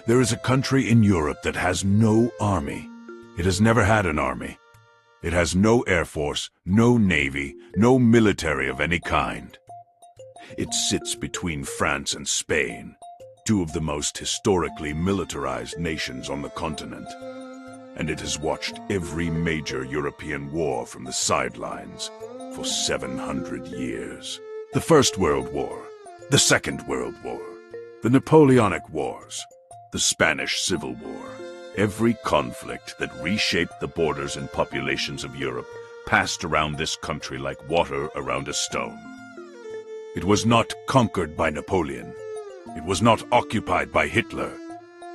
There is a country in Europe that has no army. It has never had an army. It has no air force, no navy, no military of any kind. It sits between France and Spain, two of the most historically militarized nations on the continent. And it has watched every major European war from the sidelines for 700 years. The First World War, the Second World War, the Napoleonic Wars, the Spanish Civil War. Every conflict that reshaped the borders and populations of Europe passed around this country like water around a stone. It was not conquered by Napoleon. It was not occupied by Hitler.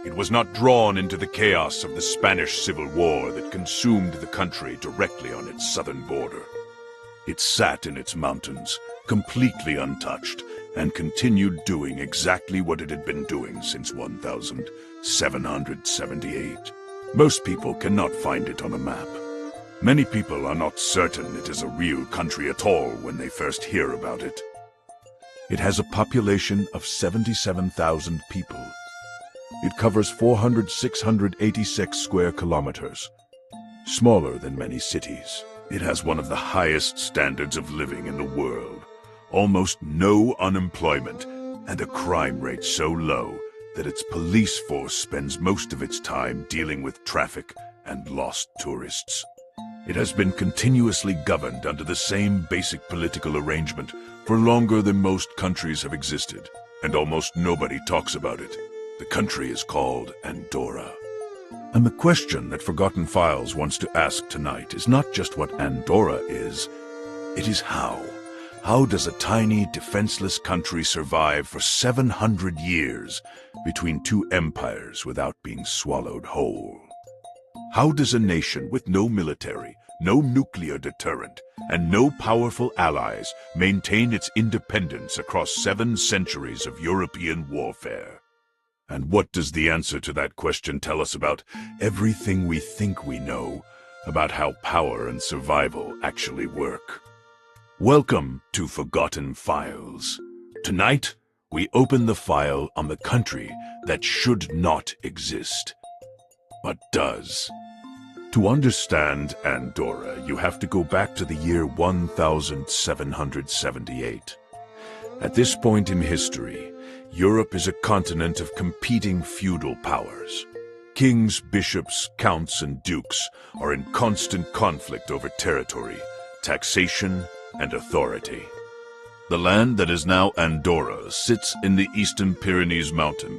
It was not drawn into the chaos of the Spanish Civil War that consumed the country directly on its southern border. It sat in its mountains, completely untouched, and continued doing exactly what it had been doing since 1778. Most people cannot find it on a map. Many people are not certain it is a real country at all when they first hear about it. It has a population of 77,000 people. It covers 686 square kilometers, smaller than many cities. It has one of the highest standards of living in the world, almost no unemployment, and a crime rate so low that its police force spends most of its time dealing with traffic and lost tourists. It has been continuously governed under the same basic political arrangement for longer than most countries have existed, and almost nobody talks about it. The country is called Andorra. And the question that Forgotten Files wants to ask tonight is not just what Andorra is, it is how. How does a tiny, defenseless country survive for 700 years between two empires without being swallowed whole? How does a nation with no military, no nuclear deterrent, and no powerful allies maintain its independence across 7 centuries of European warfare? And what does the answer to that question tell us about everything we think we know about how power and survival actually work? Welcome to Forgotten Files. Tonight, we open the file on the country that should not exist, but does. To understand Andorra, you have to go back to the year 1778. At this point in history, Europe is a continent of competing feudal powers. Kings, bishops, counts, and dukes are in constant conflict over territory, taxation, and authority. The land that is now Andorra sits in the eastern Pyrenees mountain